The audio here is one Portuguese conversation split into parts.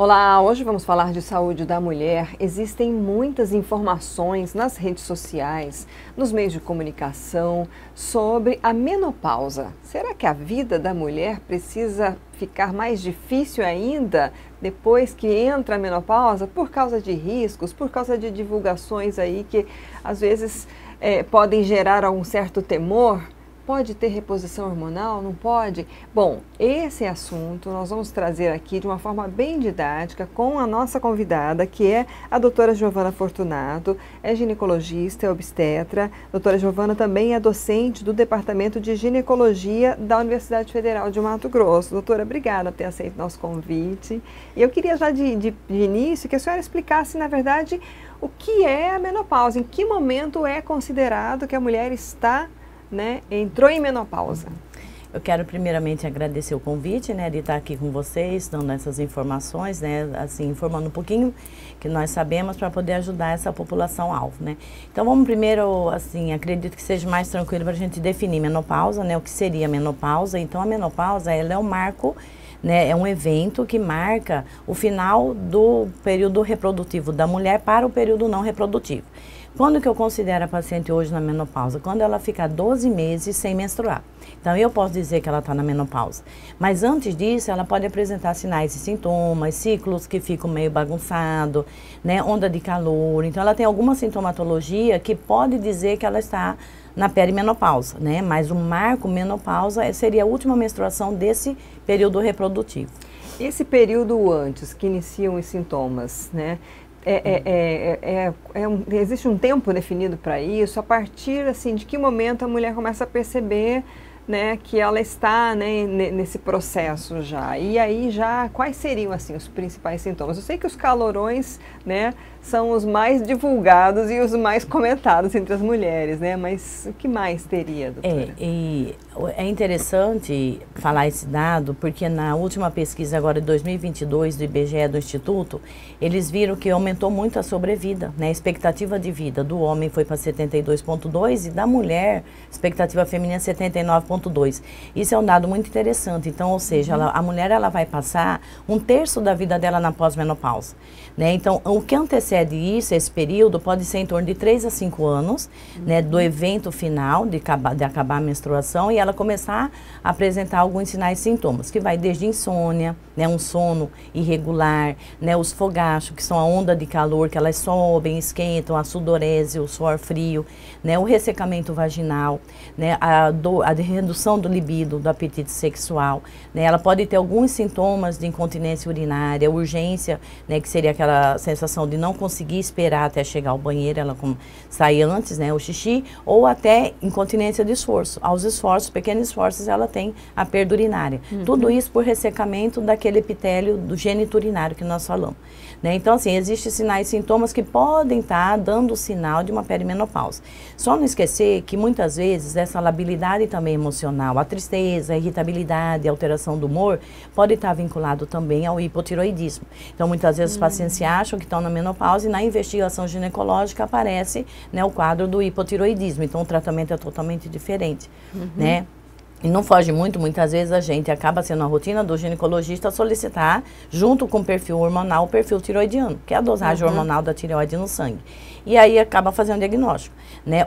Olá, hoje vamos falar de saúde da mulher. Existem muitas informações nas redes sociais, nos meios de comunicação sobre a menopausa. Será que a vida da mulher precisa ficar mais difícil ainda depois que entra a menopausa por causa de riscos, por causa de divulgações aí que às vezes podem gerar algum certo temor? Pode ter reposição hormonal? Não pode? Bom, esse assunto nós vamos trazer aqui de uma forma bem didática com a nossa convidada, que é a doutora Giovana Fortunato, é ginecologista, é obstetra. Doutora Giovana também é docente do Departamento de Ginecologia da Universidade Federal de Mato Grosso. Doutora, obrigada por ter aceito nosso convite. E eu queria já de início que a senhora explicasse, na verdade, o que é a menopausa, em que momento é considerado que a mulher está entrou em menopausa. Eu quero primeiramente agradecer o convite, de estar aqui com vocês, dando essas informações, assim, informando um pouquinho que nós sabemos para poder ajudar essa população-alvo, Então vamos primeiro, assim, acredito que seja mais tranquilo para a gente definir menopausa, o que seria a menopausa. Então a menopausa, ela é um marco, é um evento que marca o final do período reprodutivo da mulher para o período não reprodutivo. Quando que eu considero a paciente hoje na menopausa? Quando ela fica 12 meses sem menstruar. Então, eu posso dizer que ela está na menopausa. Mas antes disso, ela pode apresentar sinais e sintomas, ciclos que ficam meio bagunçados, onda de calor. Então, ela tem alguma sintomatologia que pode dizer que ela está na perimenopausa, Mas o marco menopausa seria a última menstruação desse período reprodutivo. Esse período antes que iniciam os sintomas, existe um tempo definido para isso? A partir assim, de que momento a mulher começa a perceber que ela está nesse processo já? E aí já, quais seriam assim, os principais sintomas? Eu sei que os calorões são os mais divulgados e os mais comentados entre as mulheres, mas o que mais teria, doutora? É interessante falar esse dado, porque na última pesquisa agora de 2022 do IBGE, do Instituto, eles viram que aumentou muito a sobrevida, a expectativa de vida do homem foi para 72,2 e da mulher, expectativa feminina 79,2. Isso é um dado muito interessante. Então, ou seja, a mulher ela vai passar 1/3 da vida dela na pós-menopausa, Então, o que antecede isso, esse período, pode ser em torno de 3 a 5 anos, do evento final, de acabar a menstruação, e ela começar a apresentar alguns sinais e sintomas, que vai desde insônia, um sono irregular, os fogachos, que são a onda de calor, que elas sobem, esquentam, a sudorese, o suor frio, o ressecamento vaginal, a redução do libido, do apetite sexual, ela pode ter alguns sintomas de incontinência urinária, urgência, que seria aquela sensação de não conseguir esperar até chegar ao banheiro, ela sair antes, o xixi, ou até incontinência de esforço. Aos esforços, pequenos esforços, ela tem a perda urinária. Tudo isso por ressecamento daquele epitélio do gênito urinário que nós falamos. Então, assim, existem sinais e sintomas que podem estar dando o sinal de uma perimenopausa. Só não esquecer que muitas vezes essa labilidade também emocional, a tristeza, a irritabilidade, a alteração do humor, pode estar vinculado também ao hipotiroidismo. Então, muitas vezes os pacientes acham que estão na menopausa e na investigação ginecológica aparece o quadro do hipotiroidismo. Então, o tratamento é totalmente diferente, E não foge muito, muitas vezes a gente acaba sendo a rotina do ginecologista solicitar, junto com o perfil hormonal, o perfil tiroidiano, que é a dosagem hormonal da tireoide no sangue. E aí acaba fazendo o diagnóstico,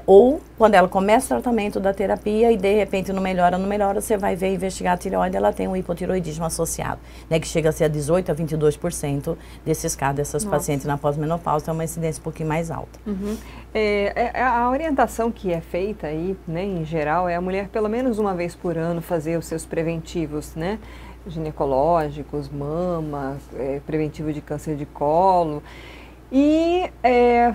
Ou quando ela começa o tratamento da terapia e de repente não melhora, você vai ver, investigar a tireoide, ela tem um hipotiroidismo associado, que chega a ser a 18% a 22% desses casos, dessas pacientes na pós-menopausa, tem uma incidência um pouquinho mais alta. A orientação que é feita aí, em geral, é a mulher pelo menos uma vez por ano fazer os seus preventivos, ginecológicos, mama, preventivo de câncer de colo. E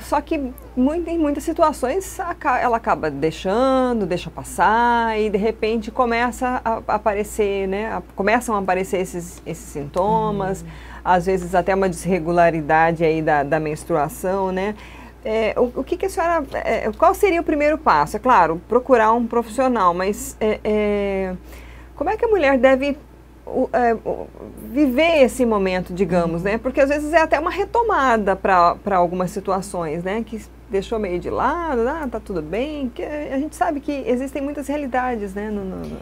só que em muitas situações ela acaba deixa passar e de repente começa a aparecer, começam a aparecer esses sintomas, às vezes até uma desregularidade aí da menstruação, O que a senhora, qual seria o primeiro passo? É claro, procurar um profissional, mas como é que a mulher deve viver esse momento, digamos, Porque às vezes é até uma retomada para algumas situações, que deixou meio de lado, tá tudo bem, que a gente sabe que existem muitas realidades, né,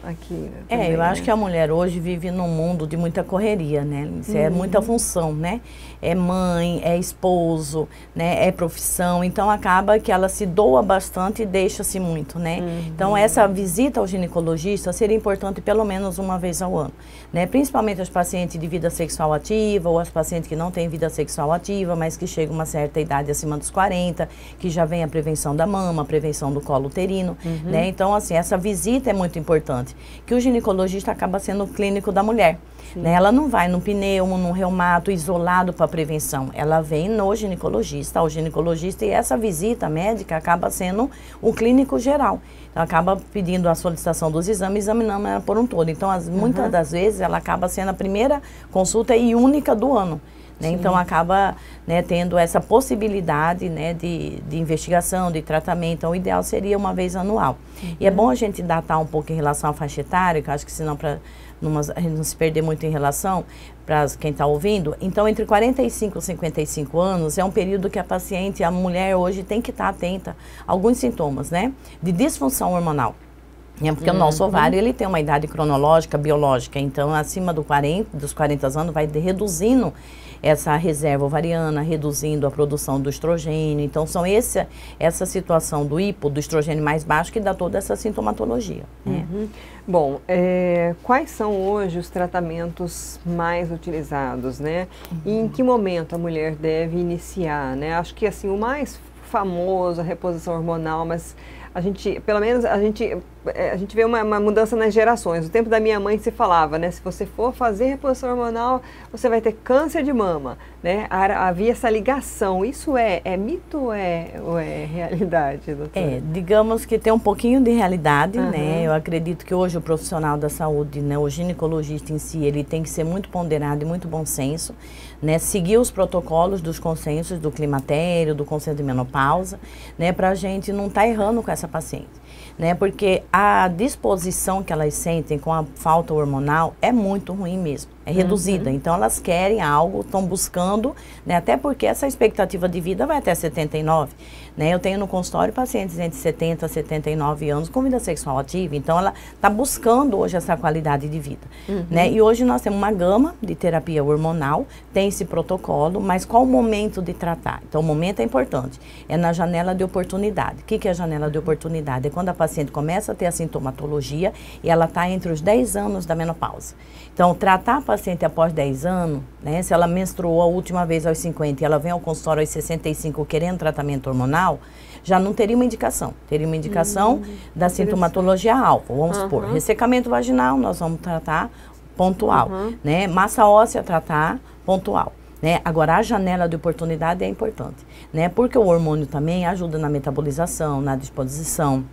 aqui. Também, eu acho que a mulher hoje vive num mundo de muita correria, né? Isso é muita função, né? É mãe, é esposo, né? É profissão, então acaba que ela se doa bastante e deixa-se muito, né? Então essa visita ao ginecologista seria importante pelo menos uma vez ao ano, né? Principalmente as pacientes de vida sexual ativa ou as pacientes que não têm vida sexual ativa, mas que chegam a uma certa idade acima dos 40, que já vem a prevenção da mama, a prevenção do colo uterino, né? Então, assim, essa visita é muito importante, que o ginecologista acaba sendo o clínico da mulher, né? Ela não vai no pneumo, no reumato, isolado para prevenção, ela vem no ginecologista, ao ginecologista, e essa visita médica acaba sendo o clínico geral. Então, acaba pedindo a solicitação dos exames, examinando ela por um todo. Então, muitas das vezes, ela acaba sendo a primeira consulta e única do ano. Né? Então, acaba, né, tendo essa possibilidade, né, de investigação, de tratamento. Então, o ideal seria uma vez anual. E é bom a gente datar um pouco em relação à faixa etária, que eu acho que senão a gente não se perder muito em relação para quem está ouvindo. Então, entre 45 e 55 anos é um período que a paciente, a mulher hoje, tem que estar atenta a alguns sintomas, né, de disfunção hormonal. Porque o nosso ovário, ele tem uma idade cronológica, biológica, então acima dos 40 anos vai reduzindo essa reserva ovariana, reduzindo a produção do estrogênio. Então são essa situação do do estrogênio mais baixo que dá toda essa sintomatologia. Né? Bom, quais são hoje os tratamentos mais utilizados, né? E em que momento a mulher deve iniciar, né? Acho que assim, o mais famoso, a reposição hormonal, mas pelo menos a gente vê uma mudança nas gerações. No tempo da minha mãe se falava, né? Se você for fazer reposição hormonal, você vai ter câncer de mama, né? Havia essa ligação. Isso é mito ou é realidade, doutora? Digamos que tem um pouquinho de realidade, né? Eu acredito que hoje o profissional da saúde, né, o ginecologista em si, ele tem que ser muito ponderado e muito bom senso, né? Seguir os protocolos dos consensos do climatério, do consenso de menopausa, né? Pra gente não estar errando com essa paciente, né? Porque a disposição que elas sentem com a falta hormonal é muito ruim mesmo, é reduzida. Então elas querem algo, estão buscando, né? Até porque essa expectativa de vida vai até 79, né? Eu tenho no consultório pacientes entre 70 e 79 anos com vida sexual ativa, então ela está buscando hoje essa qualidade de vida, né? E hoje nós temos uma gama de terapia hormonal, tem esse protocolo, mas qual o momento de tratar? Então o momento é importante, é na janela de oportunidade. O que é a janela de oportunidade? É quando a paciente começa a ter a sintomatologia e ela está entre os 10 anos da menopausa. Então, tratar a paciente após 10 anos, né, se ela menstruou a última vez aos 50 e ela vem ao consultório aos 65 querendo tratamento hormonal, já não teria uma indicação. Teria uma indicação da sintomatologia alfa. Vamos supor, ressecamento vaginal, nós vamos tratar pontual. Né? Massa óssea, tratar pontual. Né? Agora, a janela de oportunidade é importante, né? Porque o hormônio também ajuda na metabolização, na disposição,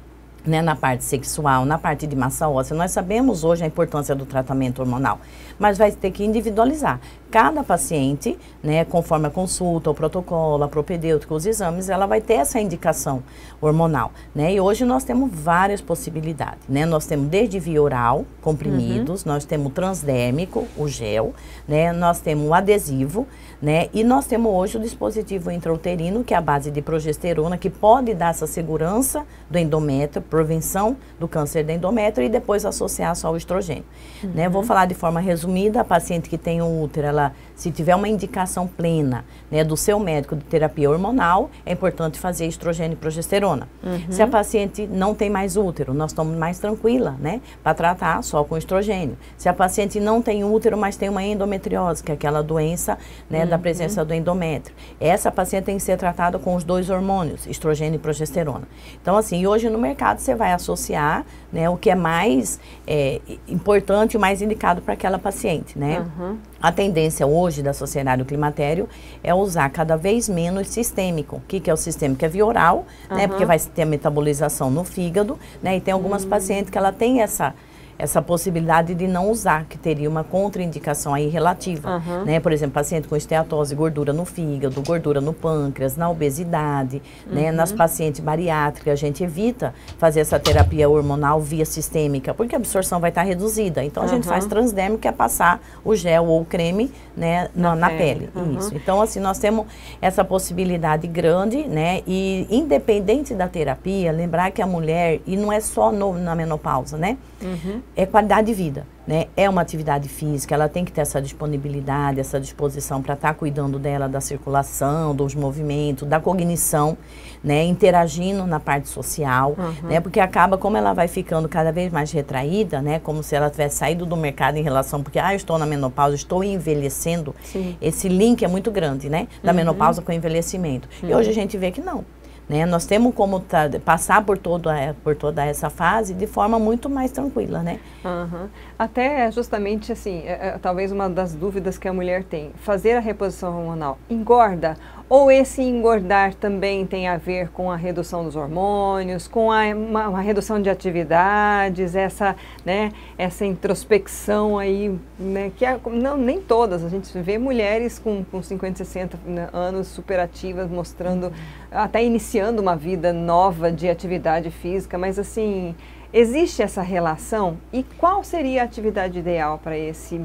né, na parte sexual, na parte de massa óssea. Nós sabemos hoje a importância do tratamento hormonal, mas vai ter que individualizar. Cada paciente, né, conforme a consulta, o protocolo, a propedêutica, os exames, ela vai ter essa indicação hormonal, né? E hoje nós temos várias possibilidades, né? Nós temos desde via oral, comprimidos, nós temos o transdérmico, o gel, né? Nós temos o adesivo, né? E nós temos hoje o dispositivo intrauterino, que é a base de progesterona, que pode dar essa segurança do endométrio, prevenção do câncer do endométrio e depois associar só ao estrogênio. Né? Vou falar de forma resumida, a paciente que tem um útero, ela, se tiver uma indicação plena, né, do seu médico de terapia hormonal, é importante fazer estrogênio e progesterona. Se a paciente não tem mais útero, nós estamos mais tranquila, né, para tratar só com estrogênio. Se a paciente não tem útero, mas tem uma endometriose, que é aquela doença, né, da presença do endométrio, essa paciente tem que ser tratada com os dois hormônios, estrogênio e progesterona. Então, assim, hoje no mercado você vai associar, né, o que é mais importante e mais indicado para aquela paciente, né? A tendência hoje da Sociedade do Climatério é usar cada vez menos sistêmico. O que é o sistêmico? É via oral, né? Porque vai ter a metabolização no fígado, né? E tem algumas pacientes que ela tem essa possibilidade de não usar, que teria uma contraindicação aí relativa, né? Por exemplo, paciente com esteatose, gordura no fígado, gordura no pâncreas, na obesidade, né? Nas pacientes bariátricas, a gente evita fazer essa terapia hormonal via sistêmica, porque a absorção vai estar reduzida. Então, a gente faz transdérmico, que é passar o gel ou o creme, né, na pele. Isso. Então, assim, nós temos essa possibilidade grande, né? E independente da terapia, lembrar que a mulher, e não é só na menopausa, né? É qualidade de vida, né? É uma atividade física, ela tem que ter essa disponibilidade, essa disposição para estar cuidando dela, da circulação, dos movimentos, da cognição, né? Interagindo na parte social, né? Porque acaba, como ela vai ficando cada vez mais retraída, né? Como se ela tivesse saído do mercado em relação, porque, eu estou na menopausa, estou envelhecendo. Sim. Esse link é muito grande, né? Da menopausa com o envelhecimento. E hoje a gente vê que não. Né? Nós temos como passar por toda essa fase de forma muito mais tranquila, né? Até justamente assim, talvez uma das dúvidas que a mulher tem, fazer a reposição hormonal engorda? Ou esse engordar também tem a ver com a redução dos hormônios, com uma redução de atividades, essa introspecção aí, né, que nem todas, a gente vê mulheres com 50, 60 anos superativas mostrando, até iniciando uma vida nova de atividade física, mas assim, existe essa relação? E qual seria a atividade ideal para esse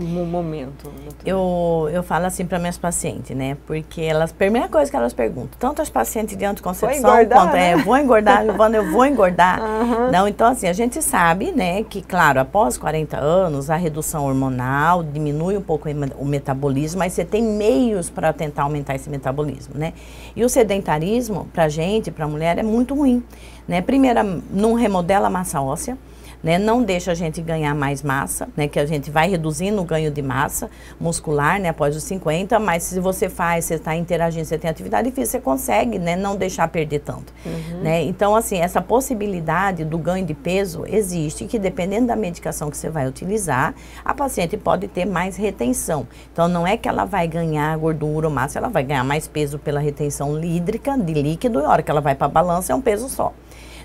momento? Eu falo assim para minhas pacientes, né? Porque a primeira coisa que elas perguntam, tanto as pacientes de anticoncepção quanto vou engordar, Giovana, eu vou engordar. Não, então assim, a gente sabe, né, que claro, após 40 anos, a redução hormonal diminui um pouco o metabolismo, mas você tem meios para tentar aumentar esse metabolismo, né? E o sedentarismo, pra gente, pra mulher, é muito ruim, né? Primeiro, não remodela a massa óssea, né? Não deixa a gente ganhar mais massa, né? Que a gente vai reduzindo o ganho de massa muscular, né? Após os 50, mas se você está interagindo, você tem atividade física, você consegue, né? Não deixar perder tanto, né? Então, assim, essa possibilidade do ganho de peso existe, que dependendo da medicação que você vai utilizar, a paciente pode ter mais retenção. Então, não é que ela vai ganhar gordura ou massa, ela vai ganhar mais peso pela retenção hídrica, de líquido, e a hora que ela vai para a balança é um peso só.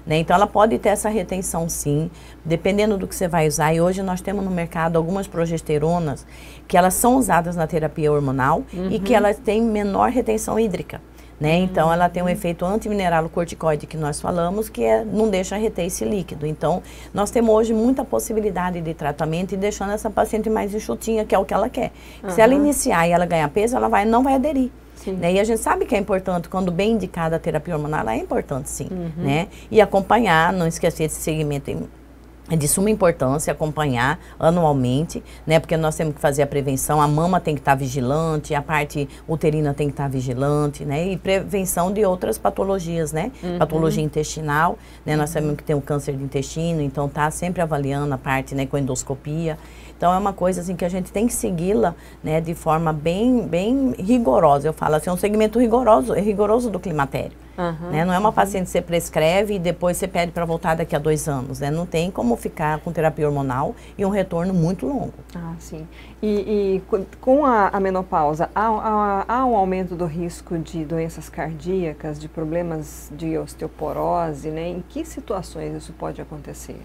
Né? Então, ela pode ter essa retenção sim, dependendo do que você vai usar. E hoje nós temos no mercado algumas progesteronas que elas são usadas na terapia hormonal e que elas têm menor retenção hídrica. Né? Então, ela tem um efeito antimineralocorticoide que nós falamos, que não deixa reter esse líquido. Então, nós temos hoje muita possibilidade de tratamento e deixando essa paciente mais enxutinha, que é o que ela quer. Se ela iniciar e ela ganhar peso, ela não vai aderir. Né? E a gente sabe que é importante, quando bem indicada a terapia hormonal, ela é importante sim, né? E acompanhar, não esquecer esse segmento é de suma importância, acompanhar anualmente, né? Porque nós temos que fazer a prevenção, a mama tem que estar vigilante, a parte uterina tem que estar vigilante, né? E prevenção de outras patologias, né? Patologia intestinal, né? Nós sabemos que tem o câncer de intestino, então tá sempre avaliando a parte, né, com endoscopia. Então, é uma coisa assim que a gente tem que segui-la, né, de forma bem rigorosa. Eu falo assim, é um segmento rigoroso do climatério. Né? Não é uma paciente que você prescreve e depois você pede para voltar daqui a 2 anos. Né? Não tem como ficar com terapia hormonal e um retorno muito longo. Sim. E com a menopausa, há um aumento do risco de doenças cardíacas, de problemas de osteoporose, né? Em que situações isso pode acontecer?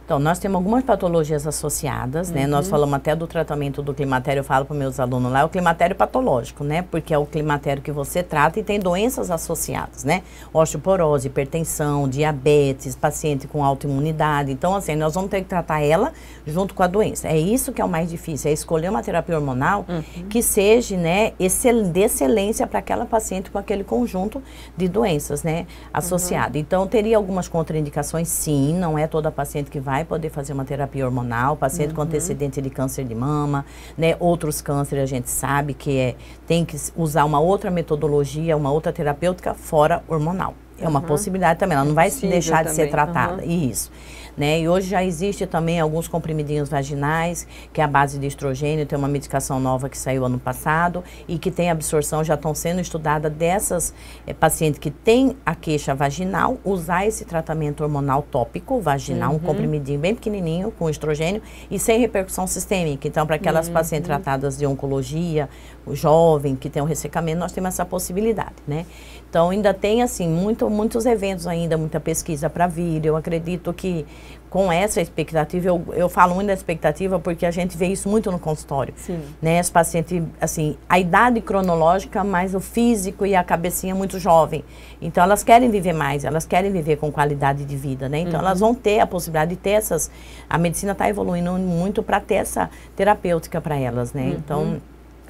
Então, nós temos algumas patologias associadas, né? Nós falamos até do tratamento do climatério, eu falo para meus alunos lá, é o climatério patológico, né? Porque é o climatério que você trata e tem doenças associadas, né? Osteoporose, hipertensão, diabetes, paciente com autoimunidade. Então, assim, nós vamos ter que tratar ela junto com a doença. É isso que é o mais difícil, é escolher uma terapia hormonal que seja, né, de excelência para aquela paciente com aquele conjunto de doenças, né, associado. Então, teria algumas contraindicações, sim, não é toda paciente que vai poder fazer uma terapia hormonal, paciente com antecedente de câncer de mama, né, outros cânceres a gente sabe que tem que usar uma outra metodologia, uma outra terapêutica fora hormonal. É uma possibilidade também, ela não vai deixar de ser tratada, isso. Né? E hoje já existe também alguns comprimidinhos vaginais, que é a base de estrogênio, tem uma medicação nova que saiu ano passado e que tem absorção, já estão sendo estudadas dessas pacientes que têm a queixa vaginal, usar esse tratamento hormonal tópico vaginal, um comprimidinho bem pequenininho com estrogênio e sem repercussão sistêmica. Então, para aquelas pacientes tratadas de oncologia, o jovem que tem um ressecamento, nós temos essa possibilidade, né? Então, ainda tem, assim, muitos eventos ainda, muita pesquisa para vir. Eu acredito que com essa expectativa, eu falo muito da expectativa porque a gente vê isso muito no consultório. Sim. Né? As pacientes, assim, a idade cronológica, mas o físico e a cabecinha muito jovem. Então, elas querem viver mais, elas querem viver com qualidade de vida, né? Então, elas vão ter a possibilidade de ter essas... A medicina está evoluindo muito para ter essa terapêutica para elas, né? Então...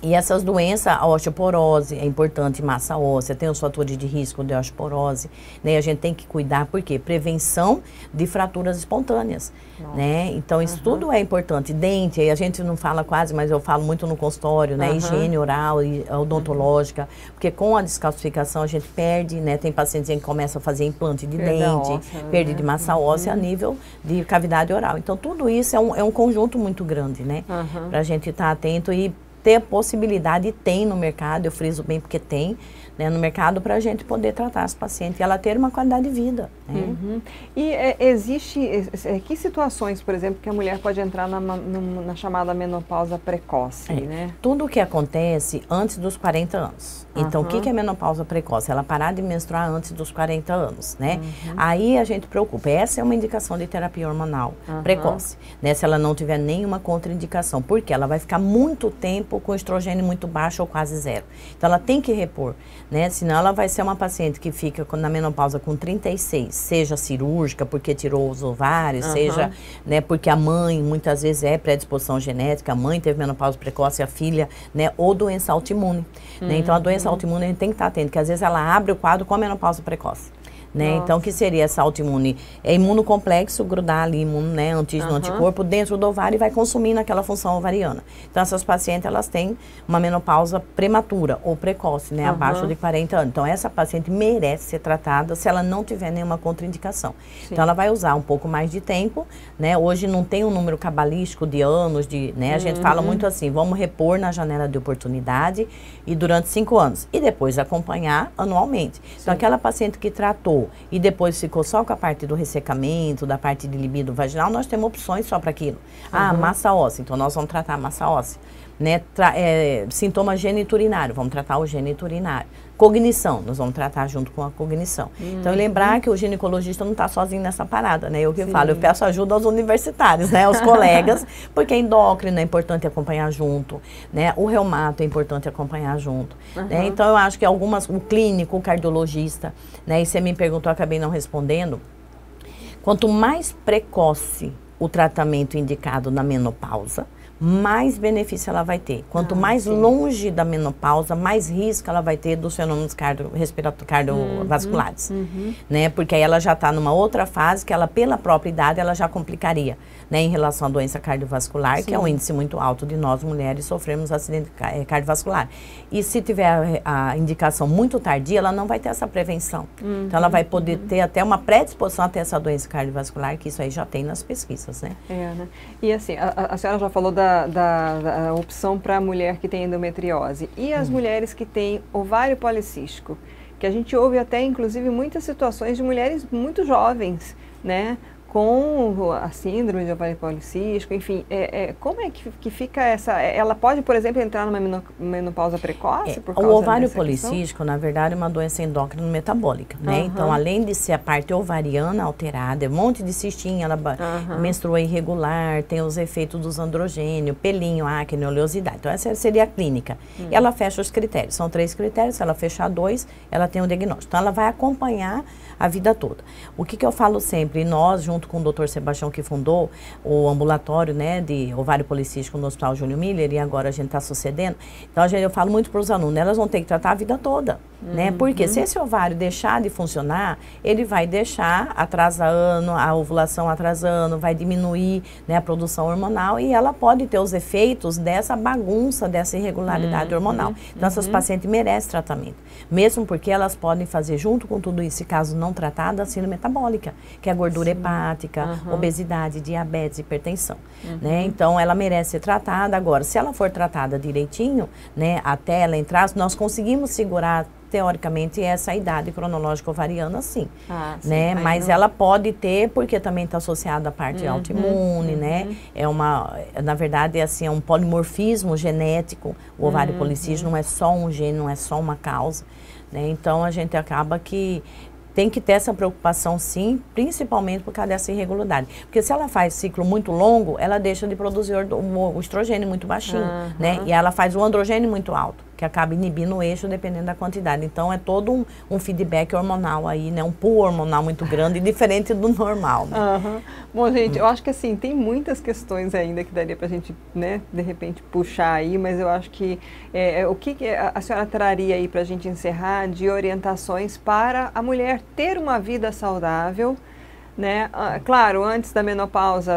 E essas doenças, a osteoporose é importante, massa óssea, tem os fatores de risco de osteoporose, né? A gente tem que cuidar, por quê? Prevenção de fraturas espontâneas, né? Então, isso tudo é importante. Dente, aí a gente não fala quase, mas eu falo muito no consultório, né? Higiene oral e odontológica, porque com a descalcificação a gente perde, né? Tem pacientes que começam a fazer implante de dente, óssea, perda né? de massa óssea a nível de cavidade oral. Então, tudo isso é um conjunto muito grande, né? Para a gente estar atento e ter a possibilidade, tem no mercado, eu friso bem porque tem, né, no mercado, para a gente poder tratar as pacientes e ela ter uma qualidade de vida. Né? E existe, que situações, por exemplo, que a mulher pode entrar na chamada menopausa precoce, né? Tudo o que acontece antes dos 40 anos. Então, o que é menopausa precoce? Ela parar de menstruar antes dos 40 anos, né? Aí a gente preocupa. Essa é uma indicação de terapia hormonal precoce, né? Se ela não tiver nenhuma contraindicação, porque ela vai ficar muito tempo com estrogênio muito baixo ou quase zero. Então, ela tem que repor, né? Senão, ela vai ser uma paciente que fica na menopausa com 36, seja cirúrgica, porque tirou os ovários, seja, né, porque a mãe, muitas vezes, é predisposição genética, a mãe teve menopausa precoce, a filha, né, ou doença autoimune. Né? Então, a doença autoimune a gente tem que estar atento, que às vezes ela abre o quadro com a menopausa precoce. Né? Então, o que seria essa autoimune? É imunocomplexo, grudar ali, né, antígeno, anticorpo dentro do ovário e vai consumindo aquela função ovariana. Então, essas pacientes, elas têm uma menopausa prematura ou precoce, né, abaixo de 40 anos. Então, essa paciente merece ser tratada se ela não tiver nenhuma contraindicação. Sim. Então, ela vai usar um pouco mais de tempo, né? Hoje não tem um número cabalístico de anos, né? A gente fala muito assim, vamos repor na janela de oportunidade e durante 5 anos. E depois acompanhar anualmente. Sim. Então, aquela paciente que tratou e depois ficou só com a parte do ressecamento, da parte de libido vaginal, nós temos opções só para aquilo. Massa óssea, então nós vamos tratar a massa óssea. Né? Sintoma geniturinário, vamos tratar o geniturinário. Cognição, nós vamos tratar junto com a cognição. Então, lembrar que o ginecologista não está sozinho nessa parada, né? Eu que falo, eu peço ajuda aos universitários, né? Aos colegas, porque endócrino é importante acompanhar junto, né? O reumato é importante acompanhar junto. Né? Então, eu acho que o clínico, o cardiologista, né? E você me perguntou, eu acabei não respondendo. Quanto mais precoce o tratamento indicado na menopausa, mais benefício ela vai ter. Quanto mais longe da menopausa, mais risco ela vai ter dos fenômenos cardiovasculares. Né? Porque aí ela já está numa outra fase que ela, pela própria idade, ela já complicaria, né? Em relação à doença cardiovascular, que é um índice muito alto de nós mulheres sofremos acidente cardiovascular. E se tiver a indicação muito tardia, ela não vai ter essa prevenção. Então ela vai poder ter até uma predisposição a ter essa doença cardiovascular, que isso aí já tem nas pesquisas, né? Né? E assim, a senhora já falou da opção para a mulher que tem endometriose. E as mulheres que têm ovário policístico? Que a gente ouve até, inclusive, muitas situações de mulheres muito jovens, né? Com a síndrome de ovário policístico, enfim, como é que fica essa... Ela pode, por exemplo, entrar numa menopausa precoce por causa o ovário dessa policístico, na verdade, é uma doença endócrino metabólica, né? Então, além de ser a parte ovariana alterada, é um monte de cistinha, ela menstrua irregular, tem os efeitos dos androgênios, pelinho, acne, oleosidade. Então, essa seria a clínica. E ela fecha os critérios. São 3 critérios, se ela fechar 2, ela tem um diagnóstico. Então, ela vai acompanhar a vida toda. O que eu falo sempre, nós, junto com o Dr. Sebastião, que fundou o ambulatório, né, de ovário policístico no Hospital Júnior Miller, e agora a gente está sucedendo. Então, eu falo muito para os alunos, elas vão ter que tratar a vida toda, né? Porque se esse ovário deixar de funcionar, ele vai deixar atrasando, a ovulação atrasando, vai diminuir, né, a produção hormonal e ela pode ter os efeitos dessa bagunça, dessa irregularidade hormonal. Então, essas pacientes merecem tratamento. Mesmo porque elas podem fazer, junto com tudo isso, caso não tratada, a síndrome metabólica, que é a gordura hepática, obesidade, diabetes, hipertensão. Né? Então, ela merece ser tratada. Agora, se ela for tratada direitinho, né, até ela entrar, nós conseguimos segurar, teoricamente, essa idade cronológica ovariana, sim. Né? Mas ela pode ter, porque também está associada à parte autoimune, né? Na verdade, assim, é um polimorfismo genético. O ovário policístico não é só um gene, não é só uma causa. Né? Então, a gente acaba que tem que ter essa preocupação sim, principalmente por causa dessa irregularidade. Porque se ela faz ciclo muito longo, ela deixa de produzir o estrogênio muito baixinho, né? E ela faz o androgênio muito alto, que acaba inibindo o eixo dependendo da quantidade. Então é todo um feedback hormonal aí, né? Um pool hormonal muito grande, diferente do normal, né? Bom, gente, eu acho que assim, tem muitas questões ainda que daria pra gente, né, de repente puxar aí, mas eu acho que o que a senhora traria aí pra gente encerrar de orientações para a mulher ter uma vida saudável, né? Claro, antes da menopausa,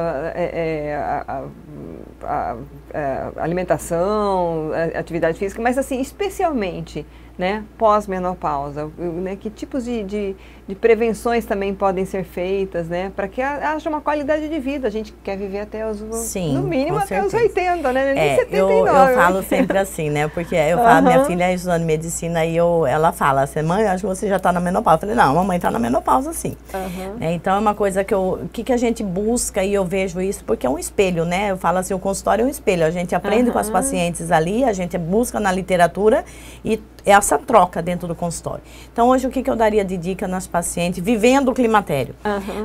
alimentação, atividade física, mas assim, especialmente, né, pós-menopausa, né, que tipos de prevenções também podem ser feitas, né, para que haja uma qualidade de vida. A gente quer viver até os, sim, no mínimo até os 80, né, nem 79. Eu falo sempre assim, né, porque eu falo, minha filha é estudando medicina e ela fala assim, mãe, acho que você já está na menopausa. Eu falei, não, mamãe está na menopausa sim. Então é uma coisa que a gente busca, e eu vejo isso porque é um espelho, né, eu falo assim, o consultório é um espelho, a gente aprende com as pacientes ali, a gente busca na literatura e essa troca dentro do consultório. Então, hoje, o que eu daria de dica nas pacientes, vivendo o climatério?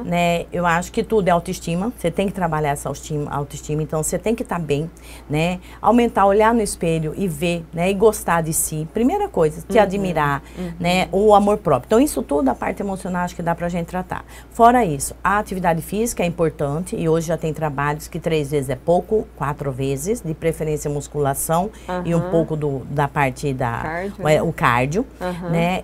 Né? Eu acho que tudo é autoestima, você tem que trabalhar essa autoestima, então você tem que estar bem, né? Aumentar, olhar no espelho e ver, né? E gostar de si. Primeira coisa, te admirar, né? O amor próprio. Então, isso tudo, a parte emocional, acho que dá pra gente tratar. Fora isso, a atividade física é importante, e hoje já tem trabalhos que 3 vezes é pouco, 4 vezes, de preferência musculação, e um pouco da parte o cardio, né?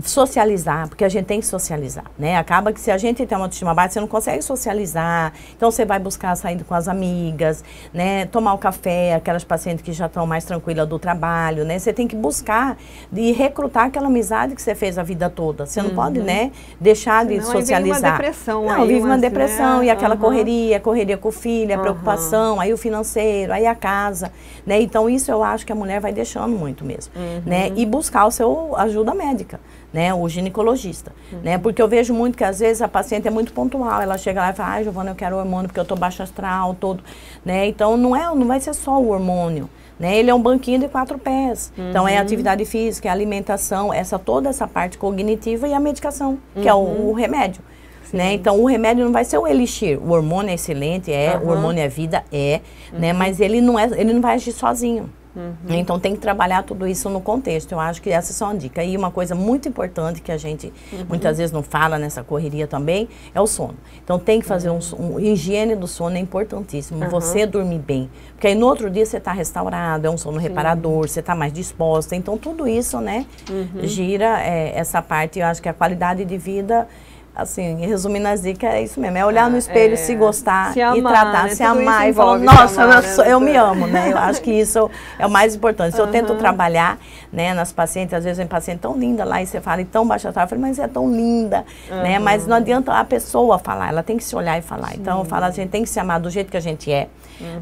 Socializar, porque a gente tem que socializar, né? Acaba que se a gente tem uma autoestima baixa, você não consegue socializar, então você vai buscar sair com as amigas, né? Tomar o café, aquelas pacientes que já estão mais tranquilas do trabalho, né? Você tem que buscar e recrutar aquela amizade que você fez a vida toda. Você não pode, né? Deixar de socializar. Vive uma depressão. Não, vive uma depressão, né? E aquela correria com o filho, a preocupação, aí o financeiro, aí a casa, né? Então isso eu acho que a mulher vai deixando muito mesmo, né? E buscar o seu ajuda médica, né? O ginecologista, né? Porque eu vejo muito que às vezes a paciente é muito pontual, ela chega lá e fala, ai, Giovana, eu quero hormônio porque eu tô baixo astral, todo, né? Então não vai ser só o hormônio, né? Ele é um banquinho de 4 pés. Então é atividade física, é alimentação, toda essa parte cognitiva e a medicação, que é o remédio. Né? Então, o remédio não vai ser o elixir. O hormônio é excelente, o hormônio é vida, né? Mas ele não vai agir sozinho. Então, tem que trabalhar tudo isso no contexto. Eu acho que essa é só uma dica. E uma coisa muito importante que a gente muitas vezes não fala nessa correria também é o sono. Então, tem que fazer higiene do sono, é importantíssimo. Você dormir bem. Porque aí no outro dia você está restaurado, é um sono reparador, você está mais disposta. Então, tudo isso, né, gira essa parte. Eu acho que a qualidade de vida, assim, resumindo as dicas, é isso mesmo. É olhar no espelho, se gostar, se amar, e tratar, né? Se amar e falar, nossa, eu me amo, né? Eu acho que isso é o mais importante. Se eu tento trabalhar, né, nas pacientes, às vezes vem paciente tão linda lá e você fala, e tão baixa astral, eu falo, mas é tão linda, né? Mas não adianta a pessoa falar, ela tem que se olhar e falar. Então, eu falo, a gente tem que se amar do jeito que a gente é,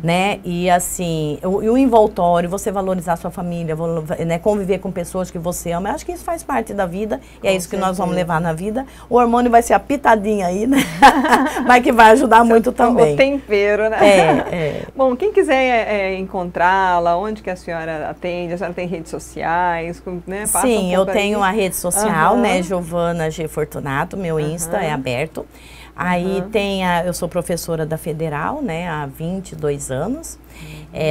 né? E assim, o envoltório, você valorizar a sua família, né, conviver com pessoas que você ama, eu acho que isso faz parte da vida, e é isso que nós vamos levar na vida. O hormônio vai ser a pitadinha aí, né? Mas que vai ajudar muito também. O tempero, né? Bom, quem quiser encontrá-la, onde que a senhora atende? A senhora tem redes sociais? Né? Passa Sim, eu tenho a rede social, né? Giovana G. Fortunato, meu Insta é aberto. Aí eu sou professora da Federal, né, há 22 anos,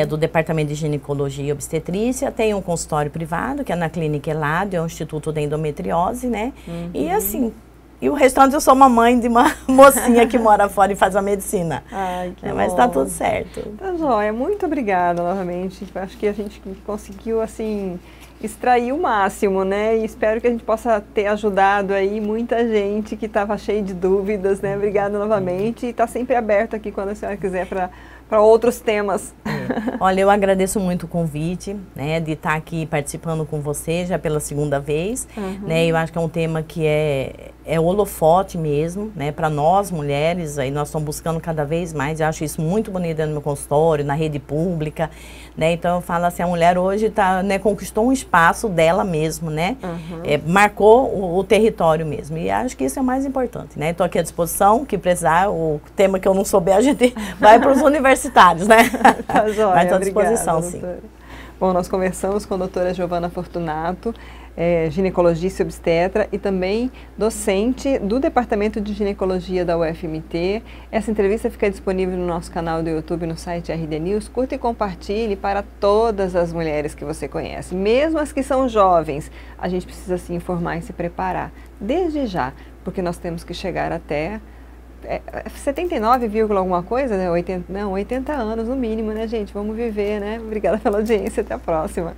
do Departamento de Ginecologia e Obstetrícia. Tenho um consultório privado, que é na Clínica Elado, é um instituto de endometriose, né? E assim, e o restante eu sou mamãe de uma mocinha que mora fora e faz a medicina. Ai, que mas tá tudo certo. Tá joia, muito obrigada novamente. Acho que a gente conseguiu, assim, extrair o máximo, né? E espero que a gente possa ter ajudado aí muita gente que estava cheia de dúvidas, né? Obrigada novamente, e está sempre aberto aqui quando a senhora quiser para outros temas. Olha, eu agradeço muito o convite, né, de estar aqui participando com você já pela 2ª vez, né? Eu acho que é um tema que é holofote mesmo, né, para nós mulheres. Aí nós estamos buscando cada vez mais. Eu acho isso muito bonito dentro do meu consultório, na rede pública, né? Então eu falo assim, a mulher hoje né, conquistou um espaço dela mesmo, né? Marcou o território mesmo. E acho que isso é o mais importante, né? Estou aqui à disposição, que precisar, o tema que eu não souber, a gente vai para os universitários, né? Tá joia, mas estou à disposição, obrigada, sim. Bom, nós conversamos com a doutora Giovana Fortunato, ginecologista e obstetra e também docente do Departamento de Ginecologia da UFMT. Essa entrevista fica disponível no nosso canal do YouTube, no site RD News. Curta e compartilhe para todas as mulheres que você conhece, mesmo as que são jovens. A gente precisa se informar e se preparar desde já, porque nós temos que chegar até 79, alguma coisa, né? 80 anos no mínimo, né, gente? Vamos viver, né? Obrigada pela audiência, até a próxima.